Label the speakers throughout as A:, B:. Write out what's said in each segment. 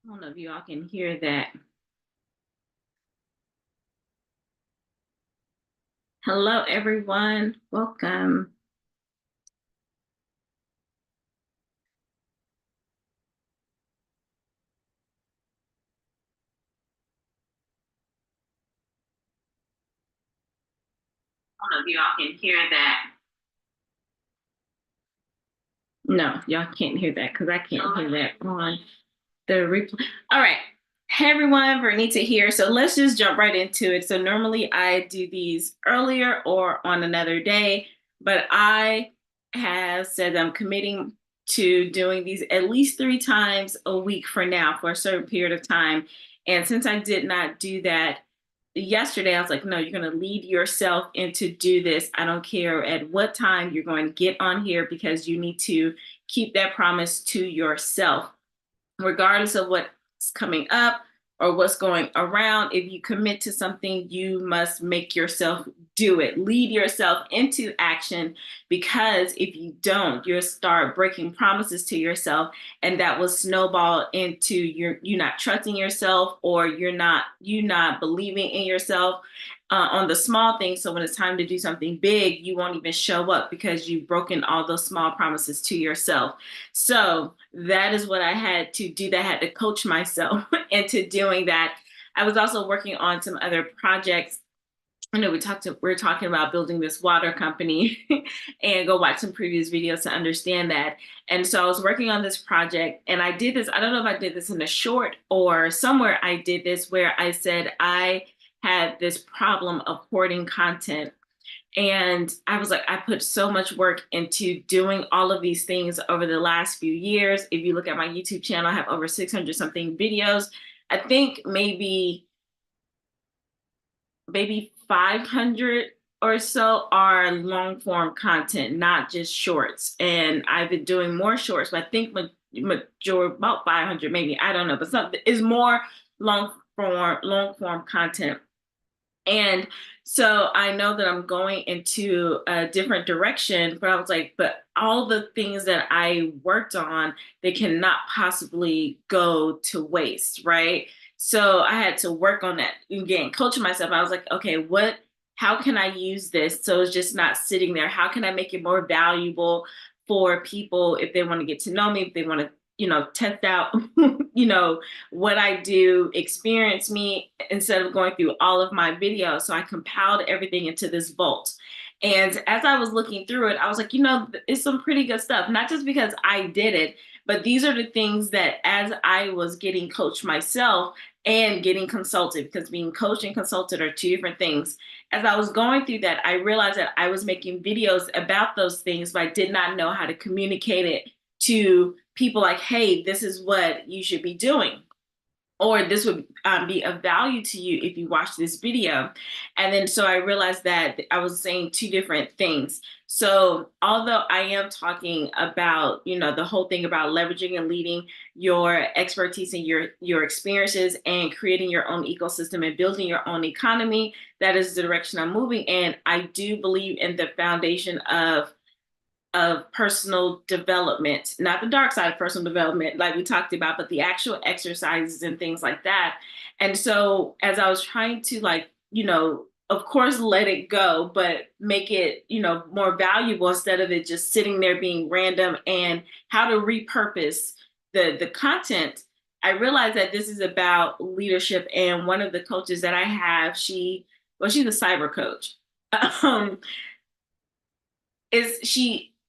A: I don't know if you all can hear that. Hello, everyone. Welcome. I don't know if you all can hear that. No, y'all can't hear that because I can't hear that on the replay. All right. Hey, everyone. Vernita here. So let's just jump right into it. So normally I do these earlier or on another day, but I have said I'm committing to doing these at least 3 times a week for now for a certain period of time. And since I did not do that yesterday, I was like, no, you're going to lead yourself into do this. I don't care at what time you're going to get on here because you need to keep that promise to yourself regardless of what's coming up or what's going around. If you commit to something, you must make yourself do it. Lead yourself into action, because if you don't, you'll start breaking promises to yourself, and that will snowball into you not trusting yourself, or you not believing in yourself on the small things. So when it's time to do something big, you won't even show up because you've broken all those small promises to yourself. So that is what I had to do. That I had to coach myself into doing that. I was also working on some other projects. I know we're talking about building this water company and go watch some previous videos to understand that. And so I was working on this project, and I did this. I don't know if I did this in a short or somewhere I did this, where I said I had this problem of hoarding content. And I was like, I put so much work into doing all of these things over the last few years. If you look at my YouTube channel, I have over 600 something videos. I think maybe 500 or so are long form content, not just shorts. And I've been doing more shorts, but I think majority about 500, maybe, I don't know, but something is more long form content. And so I know that I'm going into a different direction, but I was like, but all the things that I worked on, they cannot possibly go to waste, right? So I had to work on that again, coaching myself. I was like, okay, how can I use this so it's just not sitting there? How can I make it more valuable for people if they want to get to know me, if they want to, test out, what I do, experience me, instead of going through all of my videos. So I compiled everything into this vault. And as I was looking through it, I was like, it's some pretty good stuff, not just because I did it, but these are the things that as I was getting coached myself and getting consulted, because being coached and consulted are two different things. As I was going through that, I realized that I was making videos about those things, but I did not know how to communicate it to people like, hey, this is what you should be doing, or this would be of value to you if you watch this video. And then so I realized that I was saying two different things. So although I am talking about, the whole thing about leveraging and leading your expertise and your experiences and creating your own ecosystem and building your own economy, that is the direction I'm moving in. I do believe in the foundation of personal development, not the dark side of personal development, like we talked about, but the actual exercises and things like that. And so as I was trying to, like, of course, let it go, but make it, more valuable instead of it just sitting there being random, and how to repurpose the content, I realized that this is about leadership. And one of the coaches that I have, she's a cyber coach. Um, is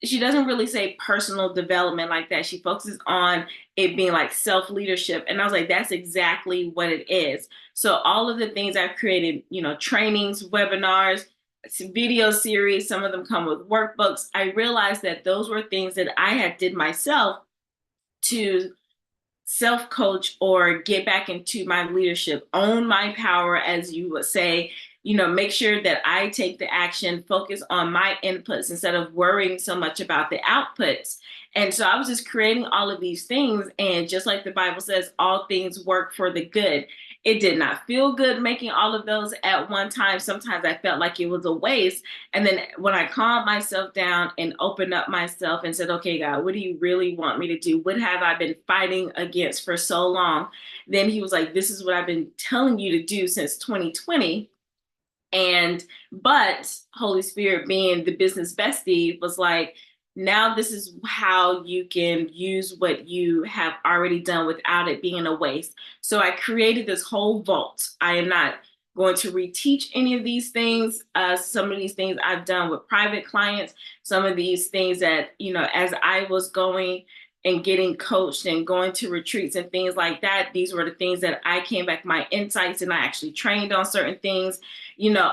A: she doesn't really say personal development like that. She focuses on it being like self leadership. And I was like, that's exactly what it is. So all of the things I've created, trainings, webinars, video series, some of them come with workbooks. I realized that those were things that I had did myself to self coach or get back into my leadership, own my power, as you would say, make sure that I take the action, focus on my inputs instead of worrying so much about the outputs. And so I was just creating all of these things. And just like the Bible says, all things work for the good. It did not feel good making all of those at one time. Sometimes I felt like it was a waste. And then when I calmed myself down and opened up myself and said, okay, God, what do you really want me to do? What have I been fighting against for so long? Then he was like, this is what I've been telling you to do since 2020. But Holy Spirit, being the business bestie, was like, now this is how you can use what you have already done without it being a waste. So I created this whole vault. I am not going to reteach any of these things. Some of these things I've done with private clients, some of these things that, as I was going and getting coached and going to retreats and things like that, these were the things that I came back, my insights, and I actually trained on certain things.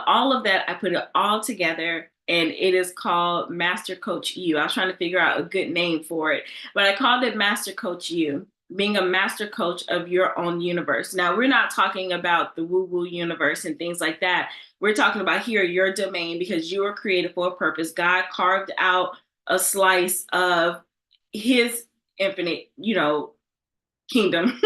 A: All of that, I put it all together, and it is called Master Coach U. I was trying to figure out a good name for it, but I called it Master Coach U, being a master coach of your own universe. Now, we're not talking about the woo-woo universe and things like that. We're talking about here, your domain, because you were created for a purpose. God carved out a slice of his infinite, kingdom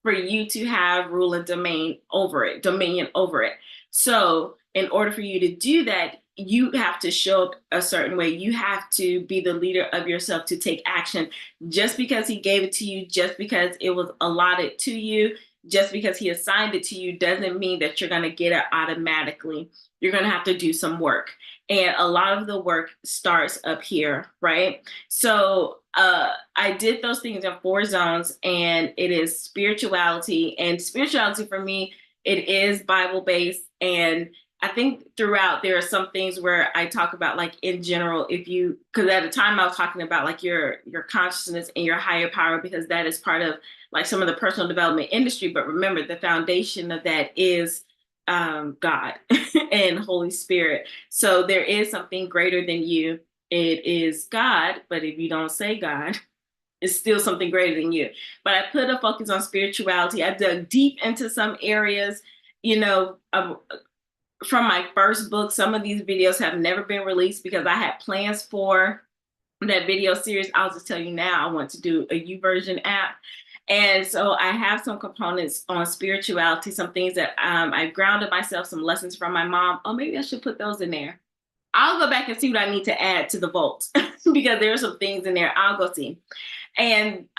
A: for you to have rule and dominion over it. So in order for you to do that, you have to show up a certain way. You have to be the leader of yourself to take action. Just because he gave it to you, just because it was allotted to you, just because he assigned it to you, doesn't mean that you're going to get it automatically. You're going to have to do some work. And a lot of the work starts up here, right? So I did those things in 4 zones, and it is spirituality. And spirituality for me, it is Bible-based. And I think throughout there are some things where I talk about, like, in general, because at the time I was talking about like your consciousness and your higher power, because that is part of like some of the personal development industry. But remember, the foundation of that is God and Holy Spirit. So there is something greater than you. It is God, but if you don't say God, it's still something greater than you. But I put a focus on spirituality. I dug deep into some areas, from my first book. Some of these videos have never been released because I had plans for that video series. I'll just tell you now, I want to do a YouVersion app. And so I have some components on spirituality, some things that I grounded myself, some lessons from my mom. Oh, maybe I should put those in there. I'll go back and see what I need to add to the vault because there are some things in there. I'll go see. And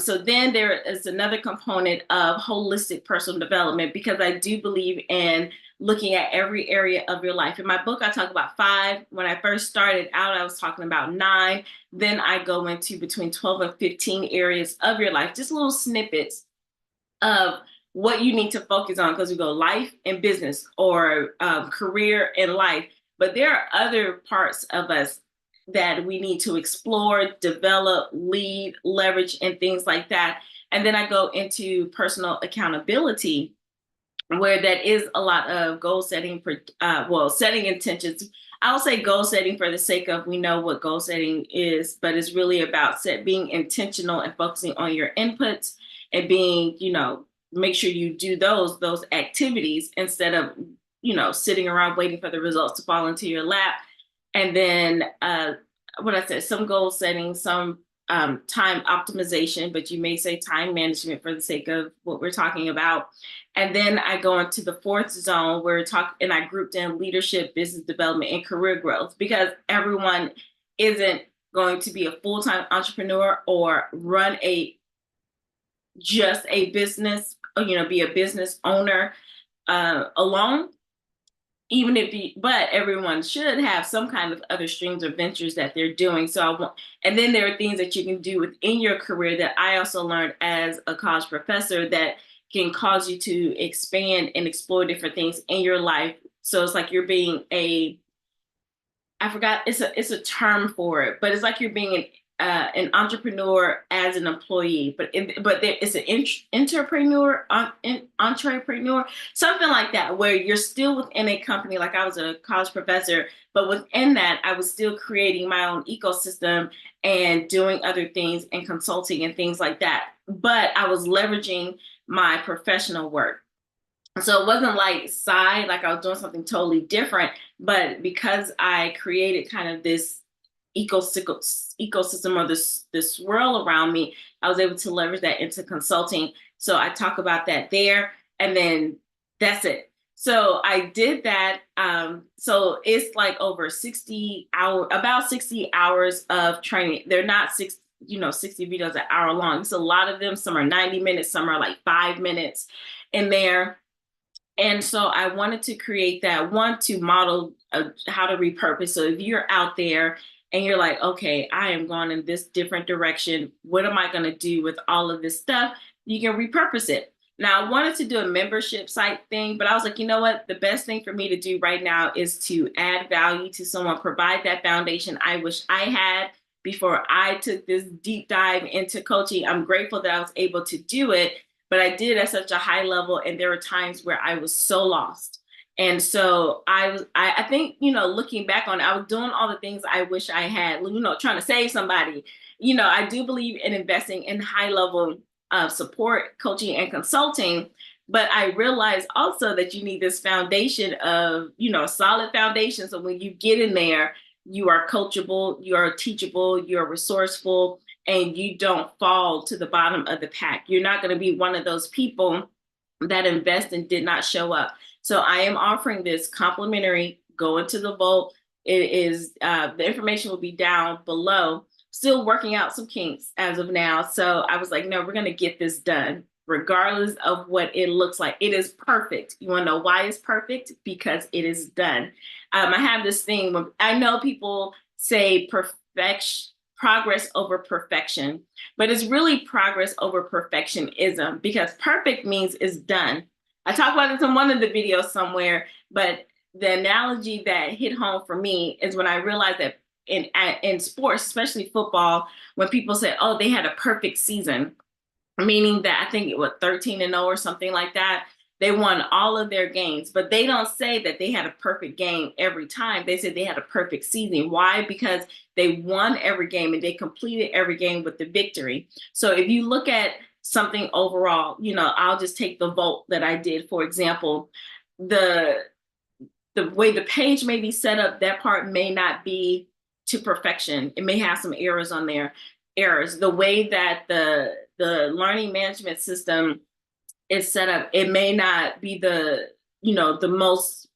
A: so then there is another component of holistic personal development, because I do believe in looking at every area of your life. In my book, I talk about 5. When I first started out, I was talking about 9. Then I go into between 12 and 15 areas of your life, just little snippets of what you need to focus on, because we go life and business, or career and life. But there are other parts of us that we need to explore, develop, lead, leverage, and things like that. And then I go into personal accountability, where that is a lot of goal setting for, setting intentions. I'll say goal setting for the sake of, we know what goal setting is, but it's really about being intentional and focusing on your inputs and being, make sure you do those activities instead of, sitting around waiting for the results to fall into your lap. And then what I said, some goal setting, some time optimization, but you may say time management for the sake of what we're talking about. And then I go into the 4th zone where and I grouped in leadership, business development, and career growth, because everyone isn't going to be a full-time entrepreneur or run just a business, be a business owner alone. But everyone should have some kind of other streams or ventures that they're doing. And then there are things that you can do within your career that I also learned as a college professor that can cause you to expand and explore different things in your life. So it's like you're being I forgot, it's a term for it, but it's like you're being an entrepreneur as an employee, but it's an entrepreneur, something like that, where you're still within a company. Like, I was a college professor, but within that, I was still creating my own ecosystem and doing other things and consulting and things like that. But I was leveraging my professional work. So it wasn't like side, like I was doing something totally different, but because I created kind of this ecosystem, or this swirl around me, I was able to leverage that into consulting. So I talk about that there. and then that's it. So I did that. So it's like over 60 hours of training. They're not 60 videos an hour long. It's a lot of them. Some are 90 minutes, some are like 5 minutes in there. And so I wanted to create that one to model how to repurpose. So if you're out there and you're like, okay, I am going in this different direction, what am I going to do with all of this stuff? You can repurpose it. Now, I wanted to do a membership site thing, but I was like, you know what? The best thing for me to do right now is to add value to someone, provide that foundation I wish I had before I took this deep dive into coaching. I'm grateful that I was able to do it, but I did at such a high level, and there were times where I was so lost. And so I think, looking back on it, I was doing all the things I wish I had, trying to save somebody. I do believe in investing in high level support, coaching, and consulting. But I realized also that you need this foundation of, solid foundation. So when you get in there, you are coachable, you are teachable, you're resourceful, and you don't fall to the bottom of the pack. You're not going to be one of those people that invest and did not show up. So I am offering this complimentary. Go into the vault. It is the information will be down below. Still working out some kinks as of now. So I was like, no, we're going to get this done, regardless of what it looks like. It is perfect. You want to know why it's perfect? Because it is done. I have this thing when I know people say perfection, progress over perfection, but it's really progress over perfectionism, because perfect means it's done. I talk about this in one of the videos somewhere, but the analogy that hit home for me is when I realized that in sports, especially football, when people say, oh, they had a perfect season, meaning that I think it was 13-0 or something like that. They won all of their games, but they don't say that they had a perfect game every time. They said they had a perfect season. Why? Because they won every game and they completed every game with the victory. So if you look at something overall, I'll just take the vote that I did, for example. The way the page may be set up, that part may not be to perfection. It may have some errors on there. The way that the learning management system is set up, it may not be the most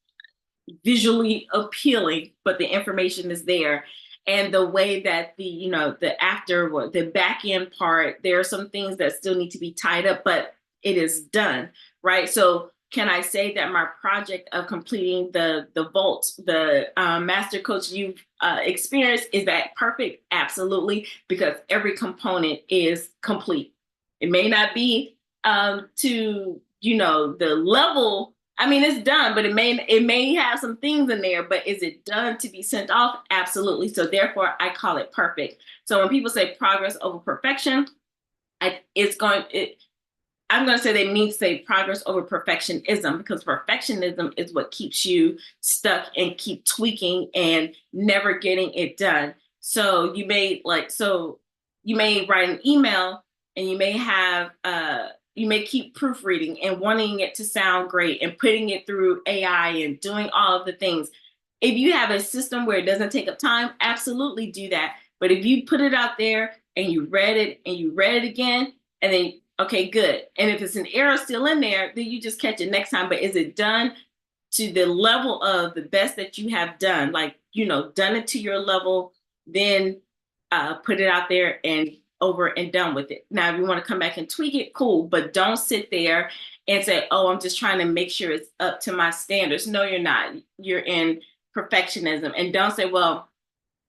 A: visually appealing, but the information is there. And the way that the back end part, there are some things that still need to be tied up, but it is done, right? So can I say that my project of completing the vault, the master coach you've experienced, is that perfect? Absolutely, because every component is complete. It may not be to the level. I mean, it's done, but it may have some things in there, but is it done to be sent off? Absolutely. So therefore, I call it perfect. So when people say progress over perfection, I'm going to say they mean to say progress over perfectionism, because perfectionism is what keeps you stuck and keep tweaking and never getting it done. So you may write an email and you may keep proofreading and wanting it to sound great and putting it through AI and doing all of the things. If you have a system where it doesn't take up time, absolutely do that. But if you put it out there and you read it and you read it again, and then, okay, good. And if it's an error still in there, then you just catch it next time. But is it done to the level of the best that you have done? Like, done it to your level, then put it out there and over and done with it. Now, if you want to come back and tweak it, cool, but don't sit there and say, oh, I'm just trying to make sure it's up to my standards. No, you're not. You're in perfectionism. And don't say, well,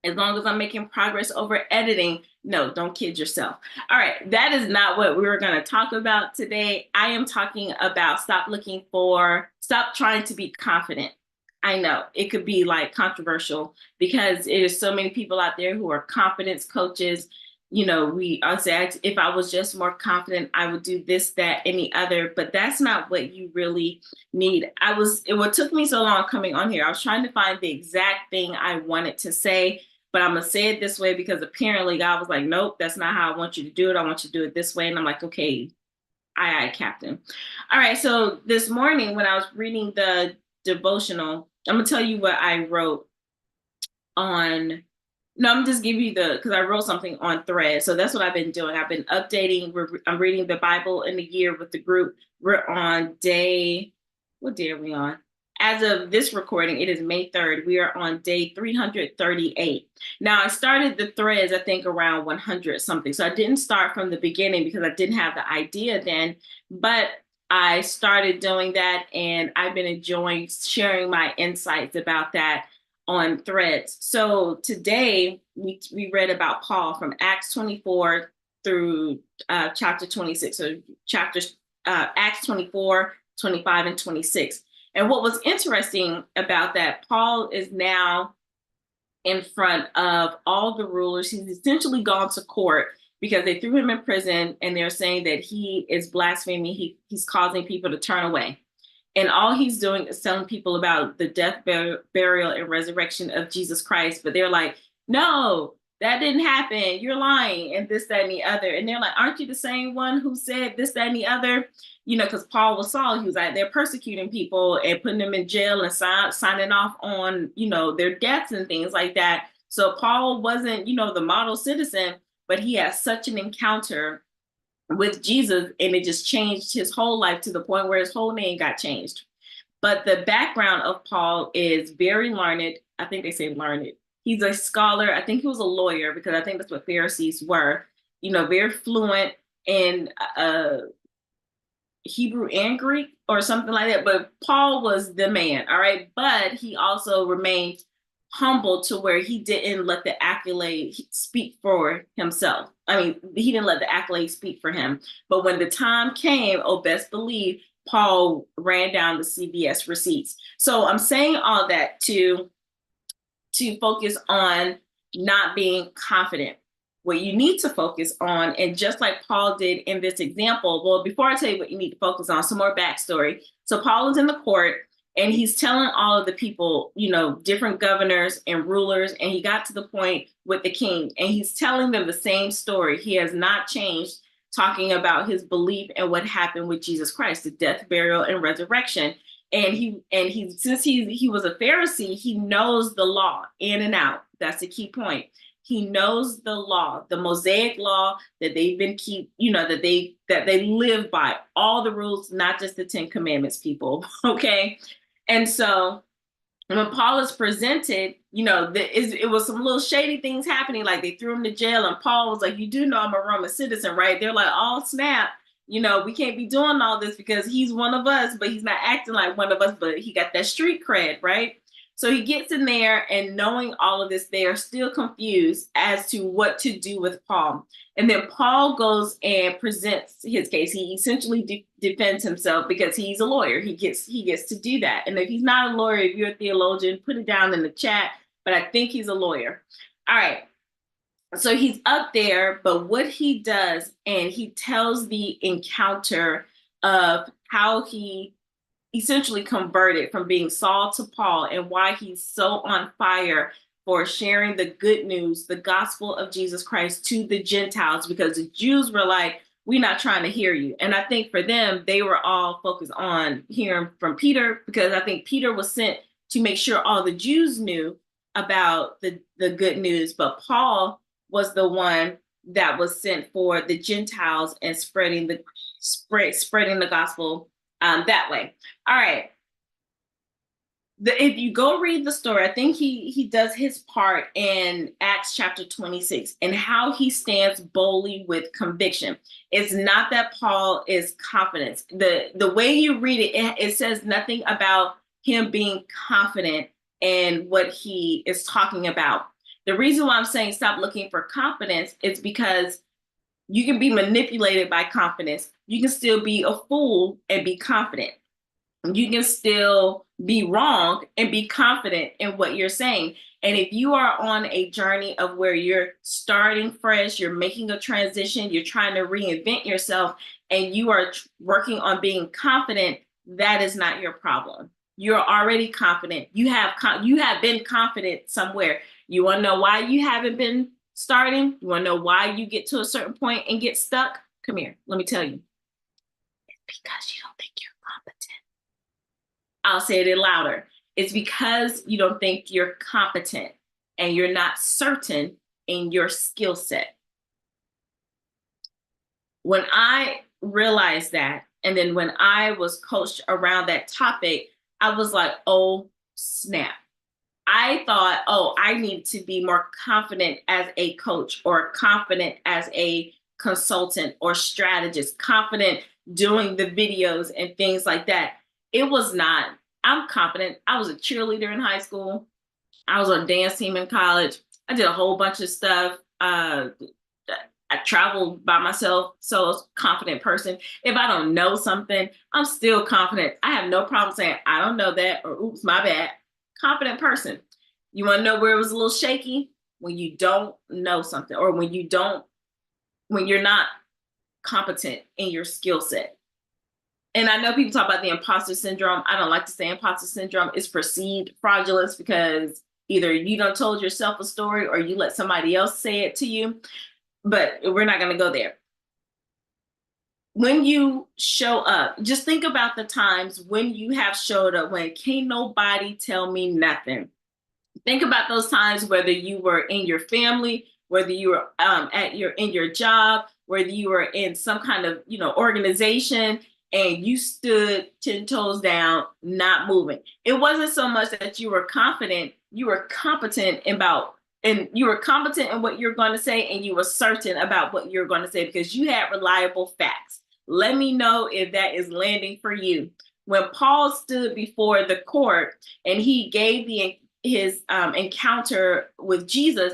A: as long as I'm making progress over editing. No, don't kid yourself. All right, that is not what we were going to talk about today. I am talking about stop trying to be confident. I know it could be like controversial, because there's so many people out there who are confidence coaches. I'll say, if I was just more confident, I would do this, that, any other, but that's not what you really need. What took me so long coming on here, I was trying to find the exact thing I wanted to say, but I'm going to say it this way because apparently God was like, nope, that's not how I want you to do it. I want you to do it this way. And I'm like, okay, aye, Captain. All right. So this morning when I was reading the devotional, I'm going to tell you what I wrote on No, I'm just giving you because I wrote something on Thread. So that's what I've been doing. I've been updating. I'm reading the Bible in a year with the group. We're on what day are we on? As of this recording, it is May 3rd. We are on day 338. Now, I started the threads, I think, around 100 something. So I didn't start from the beginning because I didn't have the idea then. But I started doing that, and I've been enjoying sharing my insights about that on threads. So today we read about Paul from Acts 24 through chapter 26. So chapters Acts 24, 25, and 26. And what was interesting about that, Paul is now in front of all the rulers. He's essentially gone to court because they threw him in prison and they're saying that he is blaspheming. He's causing people to turn away. And all he's doing is telling people about the death, burial, and resurrection of Jesus Christ. But they're like, no, that didn't happen. You're lying, and this, that, and the other. And they're like, aren't you the same one who said this, that, and the other? You know, because Paul was Saul. He was like, they're persecuting people and putting them in jail and signing off on, you know, their deaths and things like that. So Paul wasn't, you know, the model citizen, but he had such an encounter with Jesus, and it just changed his whole life to the point where his whole name got changed. But the background of Paul is very learned. I think they say learned. He's a scholar. I think he was a lawyer because I think that's what Pharisees were, you know, very fluent in Hebrew and Greek or something like that. But Paul was the man, all right? But he also remained humble to where he didn't let the accolade speak for himself. I mean, he didn't let the accolade speak for him. But when the time came, oh, best believe Paul ran down the CVS receipts. So I'm saying all that to focus on not being confident. What you need to focus on, and just like Paul did in this example, well, before I tell you what you need to focus on, some more backstory. So Paul is in the court and he's telling all of the people, you know, different governors and rulers, and he got to the point with the king and he's telling them the same story. He has not changed, talking about his belief and what happened with Jesus Christ, the death, burial, and resurrection. And he since he was a Pharisee, he knows the law in and out. That's the key point. He knows the law, the Mosaic law that they've been that they live by, all the rules, not just the 10 Commandments, people. Okay. And so when Paul is presented, you know, it was some little shady things happening. Like they threw him to jail, and Paul was like, "You do know I'm a Roman citizen, right?" They're like, "Oh snap! You know, we can't be doing all this because he's one of us, but he's not acting like one of us. But he got that street cred, right?" So he gets in there, and knowing all of this, they are still confused as to what to do with Paul. And then Paul goes and presents his case. He essentially defends himself because he's a lawyer. He gets to do that. And if he's not a lawyer, if you're a theologian, put it down in the chat. But I think he's a lawyer. All right. So he's up there, but what he does, and he tells the encounter of how he essentially converted from being Saul to Paul, and why he's so on fire for sharing the good news, the gospel of Jesus Christ to the Gentiles, because the Jews were like, we're not trying to hear you. And I think for them, they were all focused on hearing from Peter, because I think Peter was sent to make sure all the Jews knew about the good news. But Paul was the one that was sent for the Gentiles and spreading the gospel that way. All right. If you go read the story, I think he does his part in Acts chapter 26 and how he stands boldly with conviction. It's not that Paul is confident. The way you read it, it says nothing about him being confident in what he is talking about. The reason why I'm saying stop looking for confidence is because you can be manipulated by confidence. You can still be a fool and be confident. You can still be wrong and be confident in what you're saying. And if you are on a journey of where you're starting fresh, you're making a transition, you're trying to reinvent yourself, and you are working on being confident, that is not your problem. You're already confident. You have been confident somewhere. You want to know why you haven't been starting? You want to know why you get to a certain point and get stuck? Come here. Let me tell you. It's because you don't think you're competent. I'll say it louder. It's because you don't think you're competent. and you're not certain in your skill set. When I realized that, and then when I was coached around that topic, I was like, oh, snap. I thought, oh, I need to be more confident as a coach or confident as a consultant or strategist, confident doing the videos and things like that. It was not. I'm confident. I was a cheerleader in high school. I was on a dance team in college. I did a whole bunch of stuff. I traveled by myself, so I was a confident person. If I don't know something, I'm still confident. I have no problem saying, I don't know that, or oops, my bad. Confident person. You want to know where it was a little shaky? When you don't know something, or when you're not competent in your skill set. And I know people talk about the imposter syndrome. I don't like to say imposter syndrome. It's perceived fraudulence because either you don't told yourself a story or you let somebody else say it to you. But we're not going to go there. When you show up, just think about the times when you have showed up when can't nobody tell me nothing. Think about those times, whether you were in your family, whether you were in your job, whether you were in some kind of organization, and you stood 10 toes down, not moving. It wasn't so much that you were confident, you were competent and you were competent in what you're going to say, and you were certain about what you're going to say because you had reliable facts. Let me know if that is landing for you. When Paul stood before the court and he gave his encounter with Jesus,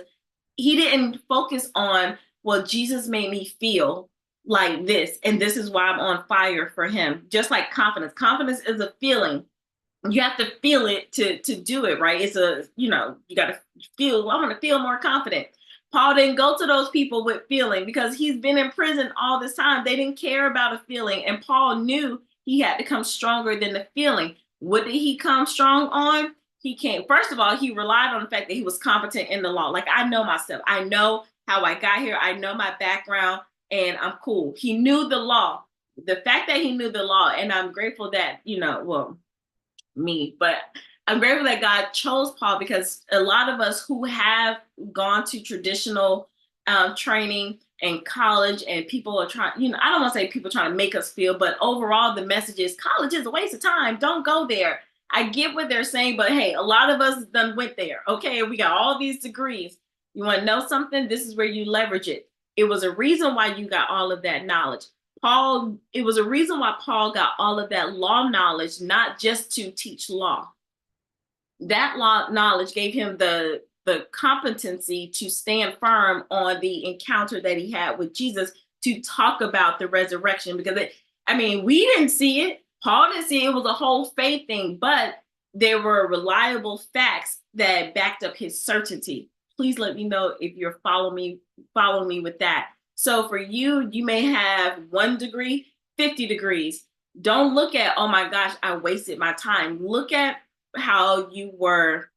A: he didn't focus on, well, Jesus made me feel like this, and this is why I'm on fire for him. Just like confidence. Confidence is a feeling. You have to feel it to do it, right? It's you got to feel, I want to feel more confident. Paul didn't go to those people with feeling because he's been in prison all this time. They didn't care about a feeling. And Paul knew he had to come stronger than the feeling. What did he come strong on? He came, first of all, he relied on the fact that he was competent in the law. Like, I know myself. I know how I got here. I know my background and I'm cool. He knew the law. The fact that he knew the law, and I'm grateful that, but I'm grateful that God chose Paul, because a lot of us who have gone to traditional training and college, and people are trying, I don't want to say people trying to make us feel, but overall the message is college is a waste of time. Don't go there. I get what they're saying, but hey, a lot of us done went there. Okay, we got all these degrees. You want to know something? This is where you leverage it. It was a reason why you got all of that knowledge. It was a reason why Paul got all of that law knowledge, not just to teach law. That law knowledge gave him the competency to stand firm on the encounter that he had with Jesus, to talk about the resurrection, because we didn't see it. Paul didn't see it. It was a whole faith thing, but there were reliable facts that backed up his certainty. Please let me know if you're following me with that. So for you, you may have 1 degree, 50 degrees. Don't look at, oh my gosh, I wasted my time. Look at how you were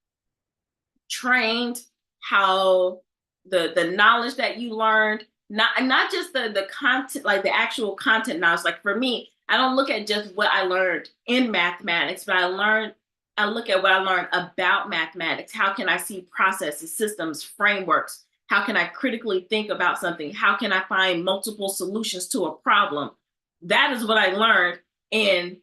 A: trained, how the knowledge that you learned, not just the content, like the actual content knowledge. Like for me, I don't look at just what I learned in mathematics, but I look at what I learned about mathematics. How can I see processes, systems, frameworks? How can I critically think about something? How can I find multiple solutions to a problem? That is what I learned in,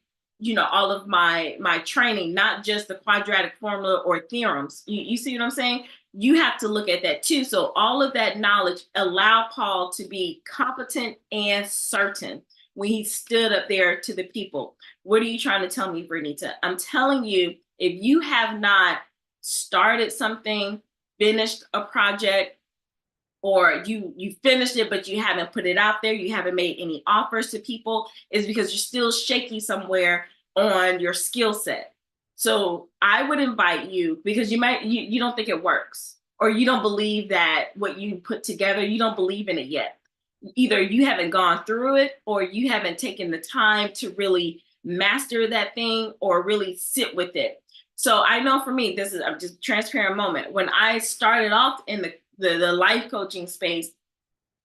A: all of my training, not just the quadratic formula or theorems. You see what I'm saying? You have to look at that too. So all of that knowledge allowed Paul to be competent and certain when he stood up there to the people. What are you trying to tell me, Bernita? I'm telling you, if you have not started something, finished a project, or you finished it, but you haven't put it out there, you haven't made any offers to people, is because you're still shaky somewhere on your skill set. So I would invite you, because you don't think it works, or you don't believe that what you put together, you don't believe in it yet. Either you haven't gone through it, or you haven't taken the time to really master that thing or really sit with it. So I know for me, this is just a transparent moment. When I started off in the life coaching space,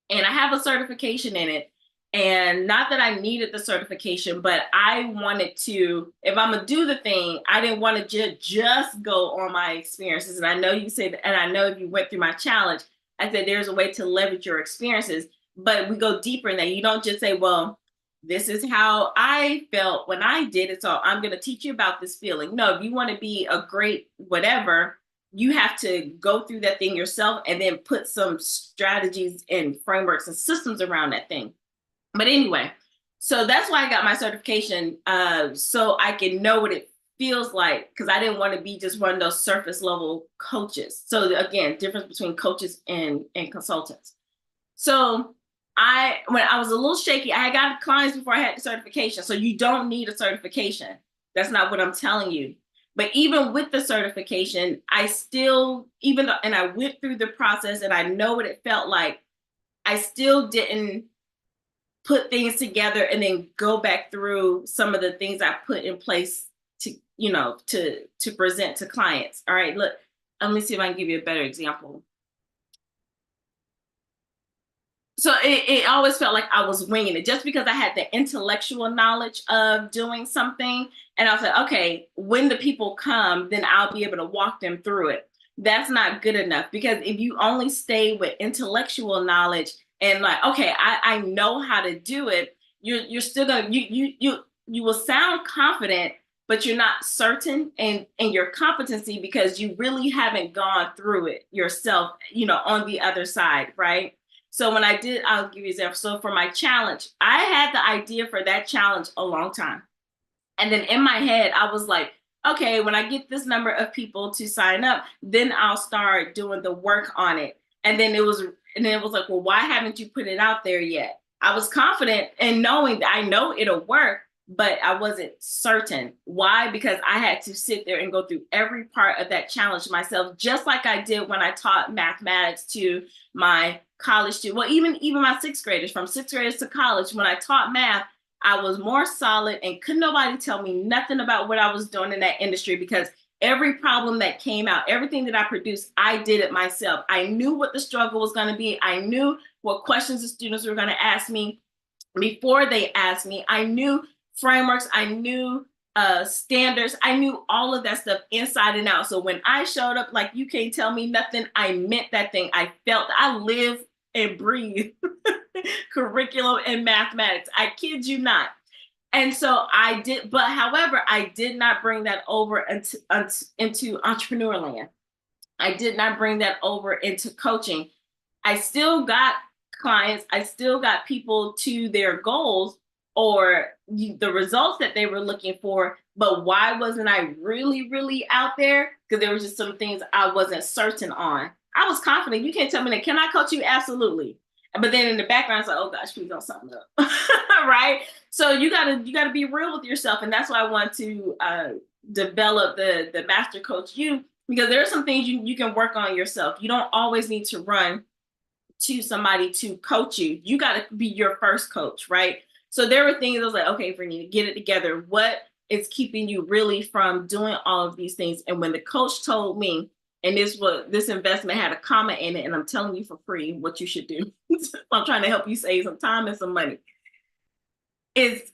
A: and I have a certification in it, And not that I needed the certification, but I wanted to, if I'm gonna do the thing, I didn't want to just go on my experiences. And I know you said, and I know if you went through my challenge, I said there's a way to leverage your experiences, but we go deeper in that. You don't just say, well, this is how I felt when I did it, so I'm gonna teach you about this feeling. No, if you want to be a great whatever, you have to go through that thing yourself and then put some strategies and frameworks and systems around that thing. But anyway, so that's why I got my certification, so I can know what it feels like, because I didn't want to be just one of those surface level coaches. So again, difference between coaches and consultants. So when I was a little shaky, I had got clients before I had the certification. So you don't need a certification. That's not what I'm telling you. But even with the certification, I still, even though, and I went through the process and I know what it felt like, I still didn't put things together and then go back through some of the things I put in place to, to present to clients. All right, look, let me see if I can give you a better example. So it always felt like I was winging it just because I had the intellectual knowledge of doing something. And I was like, okay, when the people come, then I'll be able to walk them through it. That's not good enough, because if you only stay with intellectual knowledge and like, okay, I know how to do it, you're still gonna you will sound confident, but you're not certain in your competency because you really haven't gone through it yourself, on the other side, right? So when I did, I'll give you an example. So for my challenge, I had the idea for that challenge a long time. And then in my head, I was like, okay, when I get this number of people to sign up, then I'll start doing the work on it. And then it was like, well, why haven't you put it out there yet? I was confident in knowing that I know it'll work, but I wasn't certain. Why? Because I had to sit there and go through every part of that challenge myself, just like I did when I taught mathematics to my college students. Well, even my sixth graders, from sixth graders to college, when I taught math, I was more solid and couldn't nobody tell me nothing about what I was doing in that industry, because every problem that came out, everything that I produced, I did it myself. I knew what the struggle was going to be. I knew what questions the students were going to ask me before they asked me. I knew frameworks, I knew standards, I knew all of that stuff inside and out. So when I showed up like, you can't tell me nothing, I meant that thing. I felt, I live and breathe curriculum and mathematics. I kid you not. And so I did, but however, I did not bring that over into entrepreneur land. I did not bring that over into coaching. I still got clients, I still got people to their goals or the results that they were looking for. But why wasn't I really, really out there? Because there were just some things I wasn't certain on. I was confident. You can't tell me that. Can I coach you? Absolutely. But then in the background, it's like, oh gosh, please don't something up. Right? So you gotta be real with yourself. And that's why I want to develop the Master Coach You, because there are some things you can work on yourself. You don't always need to run to somebody to coach you. You got to be your first coach, right? So there were things I was like, okay, Brittany, get it together. What is keeping you really from doing all of these things? And when the coach told me, and this investment had a comma in it, and I'm telling you for free what you should do. I'm trying to help you save some time and some money. Is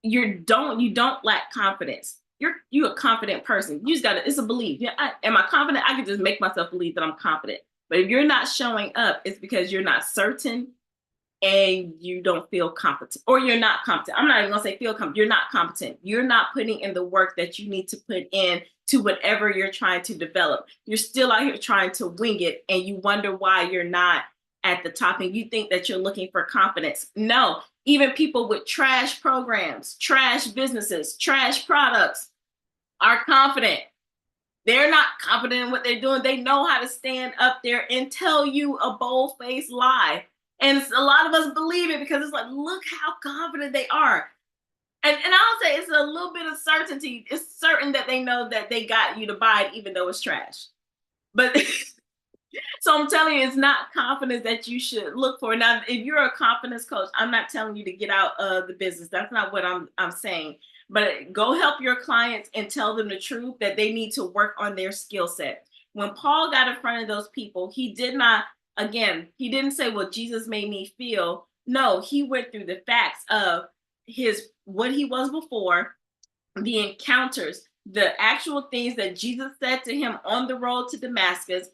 A: you don't lack confidence. You're a confident person. You just gotta, it's a belief. Yeah, am I confident? I can just make myself believe that I'm confident. But if you're not showing up, it's because you're not certain and you don't feel competent, or you're not competent. I'm not even gonna say feel competent. You're not competent. You're not putting in the work that you need to put in to whatever you're trying to develop. You're still out here trying to wing it, and you wonder why you're not at the top, and you think that you're looking for confidence. No, even people with trash programs, trash businesses, trash products are confident. They're not confident in what they're doing. They know how to stand up there and tell you a bold-faced lie. And a lot of us believe it because it's like, look how confident they are. And I'll say it's a little bit of certainty. It's certain that they know that they got you to buy it, even though it's trash. But so I'm telling you, it's not confidence that you should look for. Now, if you're a confidence coach, I'm not telling you to get out of the business. That's not what I'm saying. But go help your clients and tell them the truth, that they need to work on their skill set. When Paul got in front of those people, he did not, again, he didn't say, well, Jesus made me feel, No, he went through the facts of what he was before, the encounters, the actual things that Jesus said to him on the road to Damascus.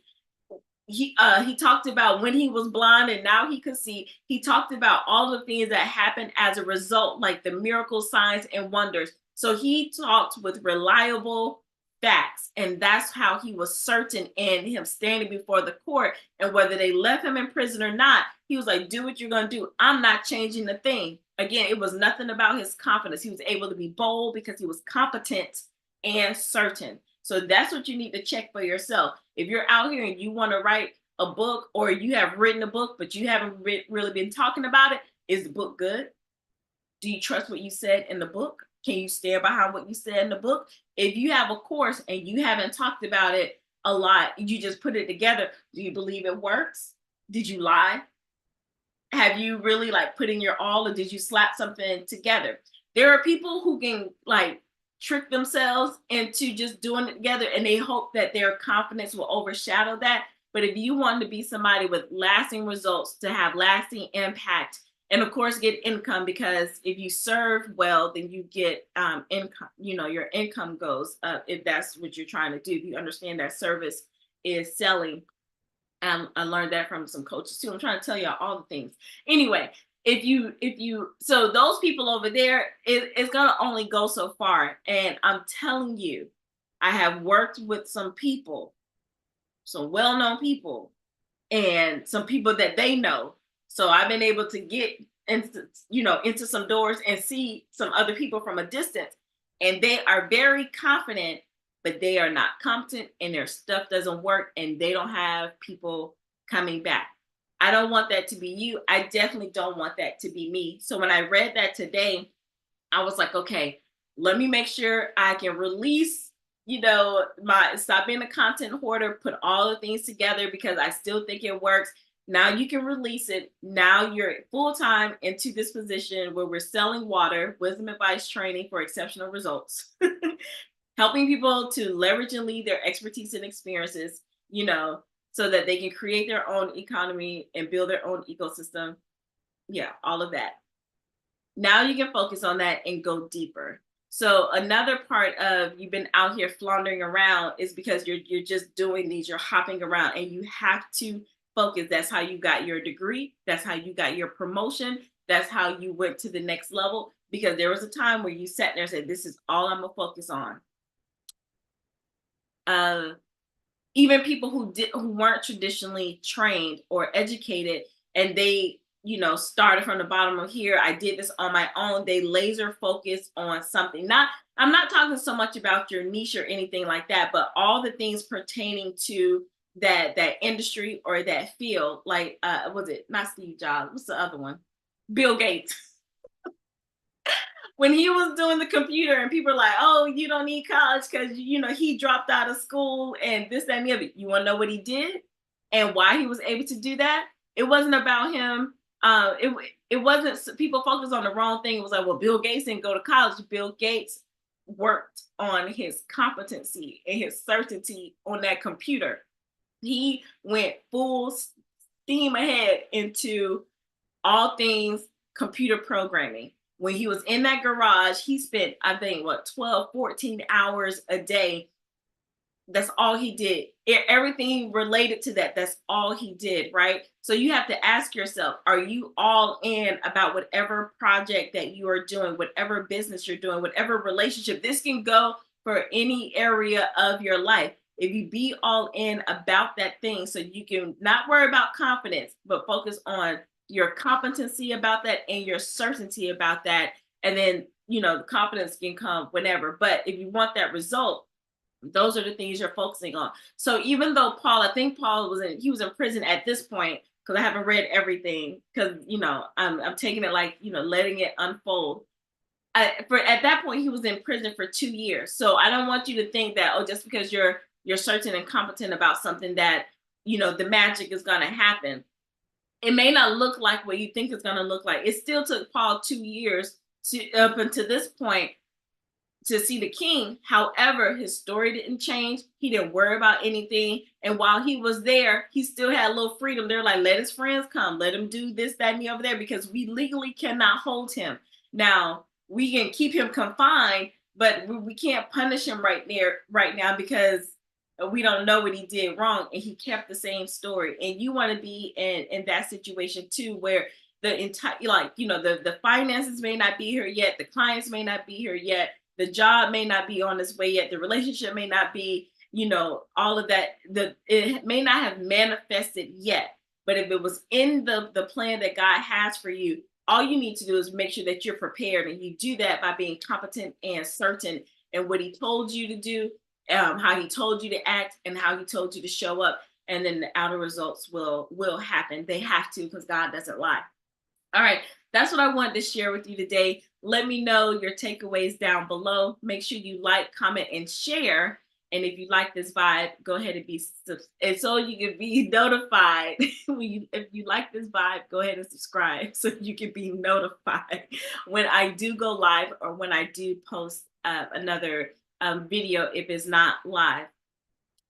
A: He talked about when he was blind and now he could see. He talked about all the things that happened as a result, like the miracle signs and wonders. So he talked with reliable facts, and that's how he was certain in him standing before the court. And whether they left him in prison or not, he was like, do what you're going to do. I'm not changing the thing. Again, it was nothing about his confidence. He was able to be bold because he was competent and certain. So that's what you need to check for yourself. If you're out here and you want to write a book, or you have written a book, but you haven't really been talking about it, is the book good? Do you trust what you said in the book? Can you stand behind what you said in the book? If you have a course and you haven't talked about it a lot, you just put it together, do you believe it works? Did you lie? Have you really like put in your all, or did you slap something together? There are people who can like trick themselves into just doing it together, and they hope that their confidence will overshadow that. But if you want to be somebody with lasting results, to have lasting impact, and of course get income, because if you serve well, then you get income. Your income goes up if that's what you're trying to do. If you understand that service is selling. I learned that from some coaches too. I'm trying to tell y'all all the things. Anyway, so those people over there, it's gonna only go so far. And I'm telling you, I have worked with some people, some well-known people, and some people that they know. So I've been able to get into some doors and see some other people from a distance, and they are very confident, but they are not competent, and their stuff doesn't work, and they don't have people coming back. I don't want that to be you. I definitely don't want that to be me. So when I read that today, I was like, okay, let me make sure I can release, my stop being a content hoarder, put all the things together because I still think it works. Now you can release it. Now you're full time into this position where we're selling water, wisdom advice training for exceptional results, helping people to leverage and lead their expertise and experiences, so that they can create their own economy and build their own ecosystem. Yeah, all of that. Now you can focus on that and go deeper. So another part of you've been out here floundering around is because you're just doing these, you're hopping around, and you have to focus. That's how you got your degree. That's how you got your promotion. That's how you went to the next level, because there was a time where you sat there and said, this is all I'm gonna focus on. Even people who weren't traditionally trained or educated, and they started from the bottom of here. I did this on my own. They laser focus on something. I'm not talking so much about your niche or anything like that, but all the things pertaining to that industry or that field. Like was it not Steve Jobs? What's the other one? Bill Gates. When he was doing the computer, and people are like, oh, you don't need college because he dropped out of school and this, that, and the other. You want to know what he did and why he was able to do that? It wasn't about him. It wasn't. People focused on the wrong thing. It was like, well, Bill Gates didn't go to college. Bill Gates worked on his competency and his certainty on that computer. He went full steam ahead into all things computer programming. When he was in that garage, he spent, I think, 12, 14 hours a day. That's all he did. Everything related to that, that's all he did, right? So you have to ask yourself, are you all in about whatever project that you are doing, whatever business you're doing, whatever relationship? This can go for any area of your life. If you be all in about that thing, so you can not worry about confidence, but focus on your competency about that and your certainty about that. And then, the confidence can come whenever. But if you want that result, those are the things you're focusing on. So even though I think Paul was in prison at this point, because I haven't read everything, because, I'm taking it like, letting it unfold. At that point, he was in prison for 2 years. So I don't want you to think that, just because you're certain and competent about something that, the magic is going to happen. It may not look like what you think it's going to look like. It still took Paul 2 years up until this point to see the king. However, his story didn't change. He didn't worry about anything. And while he was there, he still had a little freedom. They're like, let his friends come, let him do this, that, and the over there, because we legally cannot hold him. Now, we can keep him confined, but we can't punish him right now, because we don't know what he did wrong, and he kept the same story. And you want to be in that situation too, where the entire, like, the finances may not be here yet, the clients may not be here yet, the job may not be on its way yet, the relationship may not be, all of that, it may not have manifested yet. But if it was in the plan that God has for you, all you need to do is make sure that you're prepared, and you do that by being competent and certain in what he told you to do, how he told you to act, and how he told you to show up. And then the outer results will happen. They have to, because God doesn't lie. All right, that's what I wanted to share with you today. Let me know your takeaways down below. Make sure you like, comment, and share. And if you like this vibe, go ahead and and so you can be notified. If you like this vibe, go ahead and subscribe so you can be notified when I do go live, or when I do post another video if it's not live.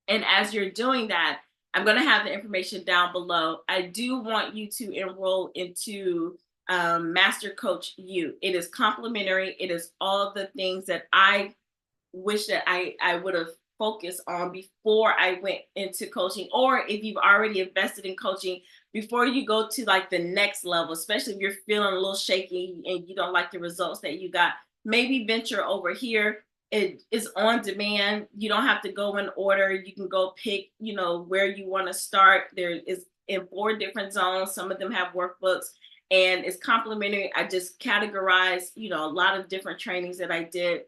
A: And as you're doing that, I'm going to have the information down below. I do want you to enroll into Master Coach U. It is complimentary. It is all the things that I wish that I would have focused on before I went into coaching. Or if you've already invested in coaching, before you go to like the next level, especially if you're feeling a little shaky and you don't like the results that you got, maybe venture over here. It is on demand. You don't have to go in order. You can go pick, where you want to start. There is in 4 different zones. Some of them have workbooks, and it's complimentary. I just categorize, a lot of different trainings that I did.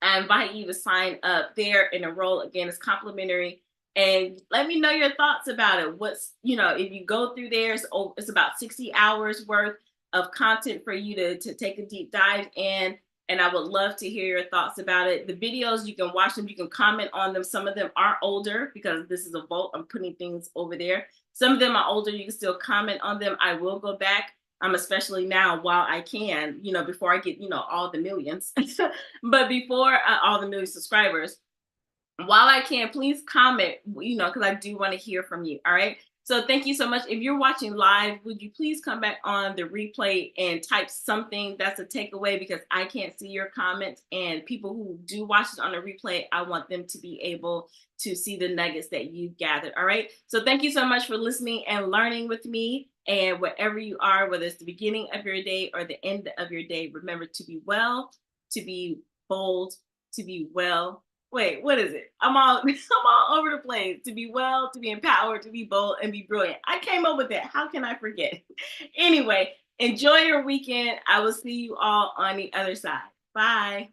A: I invite you to sign up there and enroll. Again, it's complimentary. And let me know your thoughts about it. If you go through there, it's about 60 hours worth of content for you to take a deep dive in. And I would love to hear your thoughts about it. The videos, you can watch them, you can comment on them. Some of them are older, because this is a vote. I'm putting things over there. Some of them are older. You can still comment on them. I will go back, especially now while I can, before I get, all the millions. But before all the million subscribers, while I can, please comment, because I do want to hear from you. All right. So thank you so much. If you're watching live, would you please come back on the replay and type something that's a takeaway, because I can't see your comments, and people who do watch it on the replay, I want them to be able to see the nuggets that you've gathered. All right. So thank you so much for listening and learning with me. And wherever you are, whether it's the beginning of your day or the end of your day, remember to be well, to be bold, to be well. Wait, what is it? I'm all over the place. To be well, to be empowered, to be bold, and be brilliant. I came up with that. How can I forget? Anyway, enjoy your weekend. I will see you all on the other side. Bye.